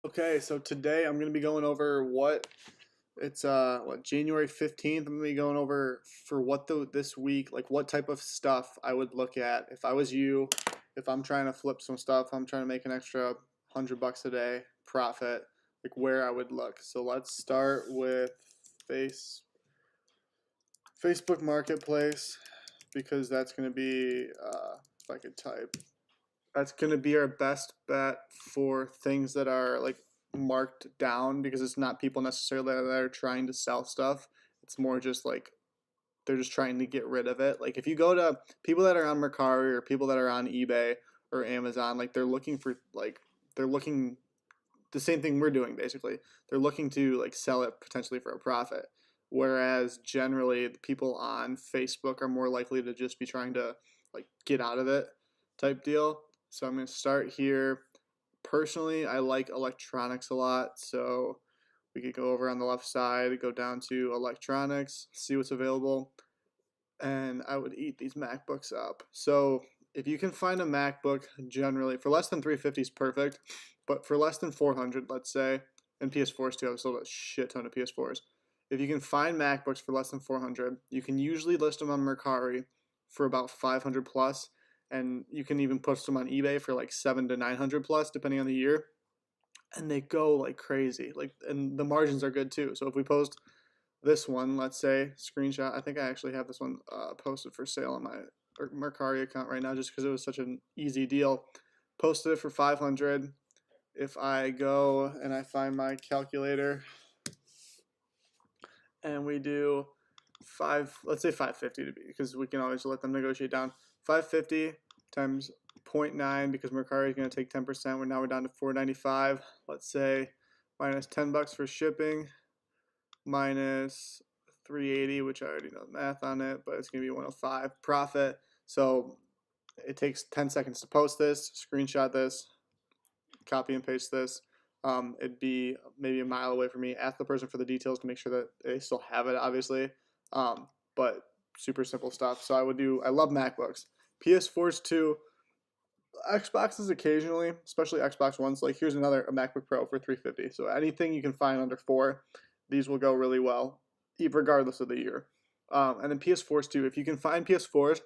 Okay, so today I'm gonna be going over January 15th. I'm gonna be going over for this week, like what type of stuff I would look at if I was you, if I'm trying to flip some stuff, I'm trying to make an extra $100 a day profit, like where I would look. So let's start with face Facebook Marketplace because that's gonna be if I could type. That's going to be our best bet for things that are like marked down because it's not people necessarily that are trying to sell stuff. It's more just like they're just trying to get rid of it. Like if you go to people that are on Mercari or people that are on eBay or Amazon, like they're looking the same thing we're doing basically. They're looking to like sell it potentially for a profit. Whereas generally the people on Facebook are more likely to just be trying to like get out of it type deal. So I'm going to start here. Personally, I like electronics a lot. So we could go over on the left side, go down to electronics, see what's available. And I would eat these MacBooks up. So if you can find a MacBook generally for less than 350 is perfect, but for less than 400, let's say, and PS4s too, I've sold a shit ton of PS4s. If you can find MacBooks for less than 400, you can usually list them on Mercari for about 500 plus, and you can even post them on eBay for like 7 to 900 plus, depending on the year, and they go like crazy. Like, and the margins are good too. So if we post this one, let's say, screenshot. I think I actually have this one posted for sale on my Mercari account right now just because it was such an easy deal. Posted it for 500. If I go and I find my calculator and we do let's say 550 to be, because we can always let them negotiate down. 550 times 0.9 because Mercari is going to take 10%. We're down to 495. Let's say minus $10 for shipping, minus 380, which I already know the math on it, but it's going to be 105 profit. So it takes 10 seconds to post this, screenshot this, copy and paste this. It'd be maybe a mile away from me. Ask the person for the details to make sure that they still have it, obviously. But super simple stuff. So I love MacBooks. PS4s too. Xboxes occasionally, especially Xbox Ones. Like here's a MacBook Pro for 350. So anything you can find under 4, these will go really well, regardless of the year. And then PS4s too. If you can find PS4s,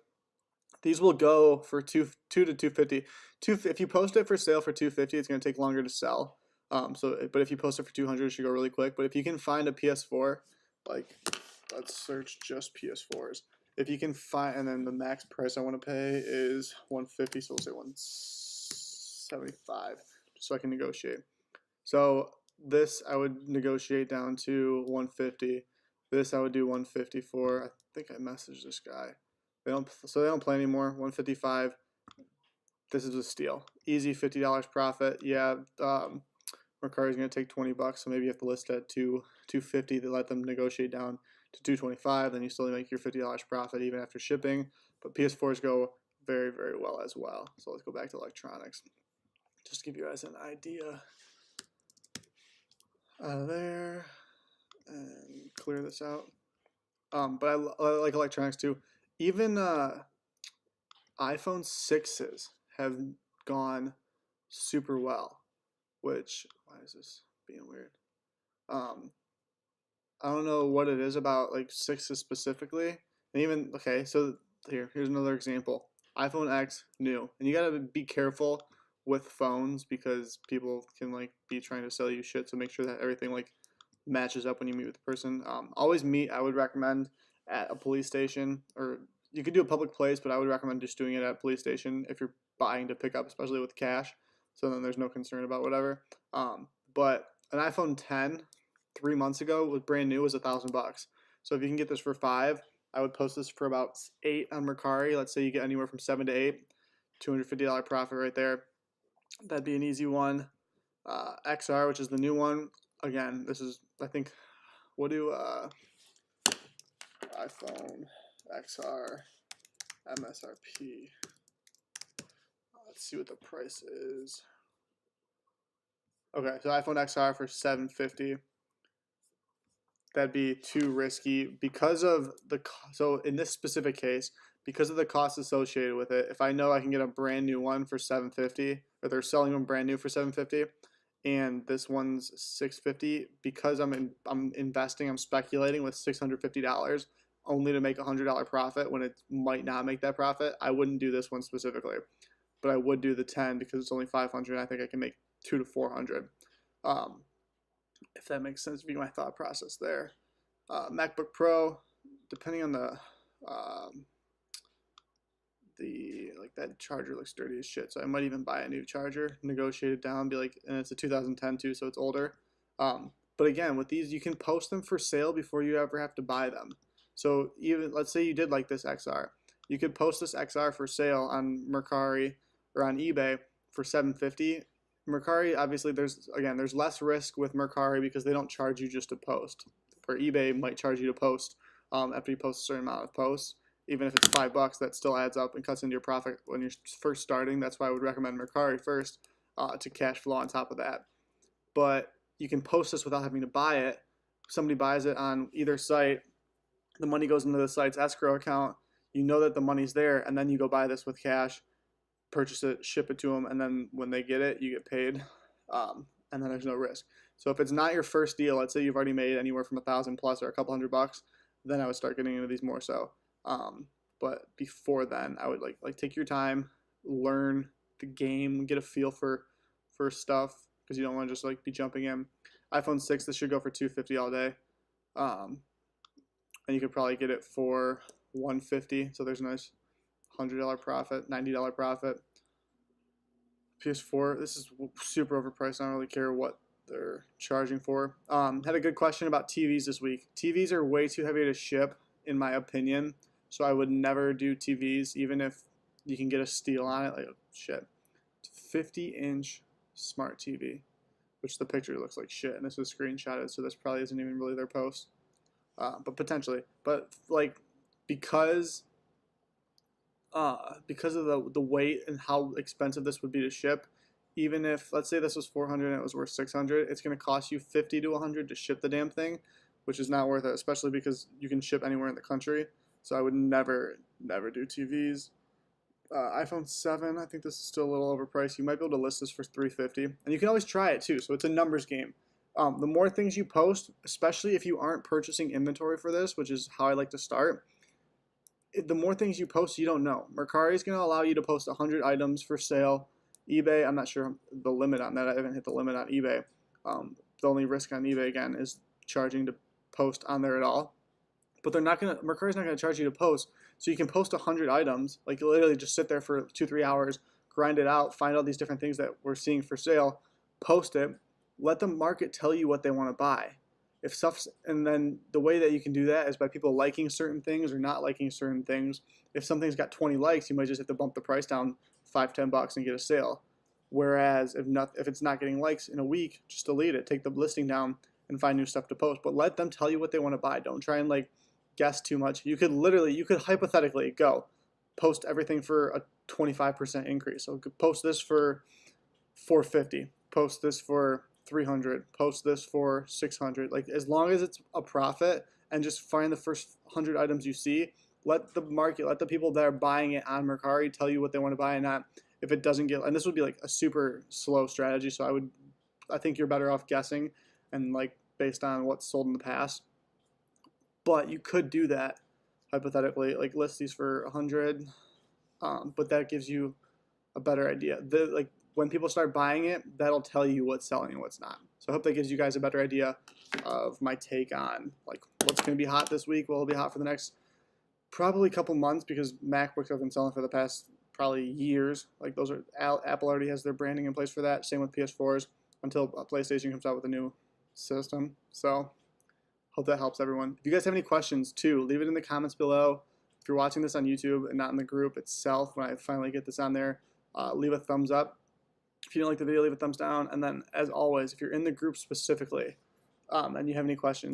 these will go for two to 250. If you post it for sale for 250, it's going to take longer to sell. But if you post it for 200, it should go really quick. But if you can find a PS4, like let's search just PS4s. If you can find, and then the max price I want to pay is 150, so we'll say 175, just so I can negotiate. So this I would negotiate down to 150. This I would do 150 for. I think I messaged this guy. They don't play anymore. 155. This is a steal. Easy $50 profit. Yeah, Mercari is going to take $20, so maybe you have to list at 250 to let them negotiate down to 225. Then you still make your $50 profit even after shipping. But PS4s go very, very well as well. So let's go back to electronics. Just to give you guys an idea. Out of there and clear this out. But I like electronics too. Even iPhone 6s have gone super well, which, why is this being weird? I don't know what it is about like 6s specifically. And even, okay, so here's another example. iPhone X, new. And you gotta be careful with phones because people can like be trying to sell you shit, so make sure that everything like matches up when you meet with the person. Always meet, I would recommend, at a police station, or you could do a public place, but I would recommend just doing it at a police station if you're buying to pick up, especially with cash. So then there's no concern about whatever. But an iPhone 10 3 months ago was brand new, was $1,000. So if you can get this for 5, I would post this for about 8 on Mercari. Let's say you get anywhere from 7 to 8, $250 profit right there. That'd be an easy one. XR, which is the new one. Again, this is, I think, what do iPhone XR MSRP? Let's see what the price is. Okay, so iPhone XR for $750. That'd be too risky because of so in this specific case, because of the costs associated with it. If I know I can get a brand new one for $750, or they're selling them brand new for $750, and this one's $650, because I'm investing, I'm speculating with $650 only to make a $100 profit when it might not make that profit. I wouldn't do this one specifically, but I would do the 10 because it's only 500. I think I can make 2 to 400. If that makes sense, be my thought process there. MacBook Pro, depending on like that charger looks dirty as shit, so I might even buy a new charger, negotiate it down, be like, and it's a 2010 too, so it's older. But again, with these, you can post them for sale before you ever have to buy them. So even, let's say you did like this XR, you could post this XR for sale on Mercari or on eBay for $750. Mercari, obviously, there's less risk with Mercari because they don't charge you just to post. Where eBay might charge you to post after you post a certain amount of posts. Even if it's $5, that still adds up and cuts into your profit when you're first starting. That's why I would recommend Mercari first to cash flow on top of that. But you can post this without having to buy it. Somebody buys it on either site, the money goes into the site's escrow account. You know that the money's there, and then you go buy this with cash, purchase it, ship it to them, and then when they get it, you get paid, and then there's no risk. So if it's not your first deal, let's say you've already made anywhere from $1,000 plus or a couple $100, then I would start getting into these more so. But before then, I would like take your time, learn the game, get a feel for stuff, because you don't want to just like be jumping in. iPhone 6, this should go for $250 all day, and you could probably get it for $150. So there's a nice $100 profit, $90 profit. PS4, this is super overpriced. I don't really care what they're charging for. Had a good question about TVs this week. TVs are way too heavy to ship, in my opinion. So I would never do TVs, even if you can get a steal on it. Like, oh, shit. 50-inch smart TV, which the picture looks like shit, and this was screenshotted, so this probably isn't even really their post. But potentially. But like, because of the weight and how expensive this would be to ship, even if, let's say this was 400 and it was worth 600, it's going to cost you 50 to 100 to ship the damn thing, which is not worth it, especially because you can ship anywhere in the country. So I would never do TVs. iPhone 7, I think this is still a little overpriced. You might be able to list this for $350, and you can always try it too. So it's a numbers game. The more things you post, especially if you aren't purchasing inventory for this, which is how I like to start, the more things you post, you don't know. Mercari is going to allow you to post 100 items for sale. eBay, I'm not sure the limit on that. I haven't hit the limit on eBay. The only risk on eBay, again, is charging to post on there at all. But Mercari's not going to charge you to post. So you can post 100 items, like literally just sit there for 2-3 hours, grind it out, find all these different things that we're seeing for sale, post it, let the market tell you what they want to buy. And then the way that you can do that is by people liking certain things or not liking certain things. If something's got 20 likes, you might just have to bump the price down $5-10 and get a sale. Whereas if it's not getting likes in a week, just delete it, take the listing down, and find new stuff to post. But let them tell you what they want to buy. Don't try and like guess too much. You could hypothetically go post everything for a 25% increase. So post this for $450, post this for $300, post this for $600. Like, as long as it's a profit, and just find the first 100 items you see. Let the market, let the people that are buying it on Mercari tell you what they want to buy, and not if it doesn't get. And this would be like a super slow strategy. So I think you're better off guessing and like based on what's sold in the past. But you could do that hypothetically, like list these for 100, but that gives you a better idea. When people start buying it, that'll tell you what's selling and what's not. So I hope that gives you guys a better idea of my take on like what's going to be hot this week. What will be hot for the next probably couple months, because MacBooks have been selling for the past probably years. Like those are Apple already has their branding in place for that. Same with PS4s until PlayStation comes out with a new system. So hope that helps everyone. If you guys have any questions too, leave it in the comments below. If you're watching this on YouTube and not in the group itself, when I finally get this on there, leave a thumbs up. If you don't like the video, leave a thumbs down. And then, as always, if you're in the group specifically and you have any questions,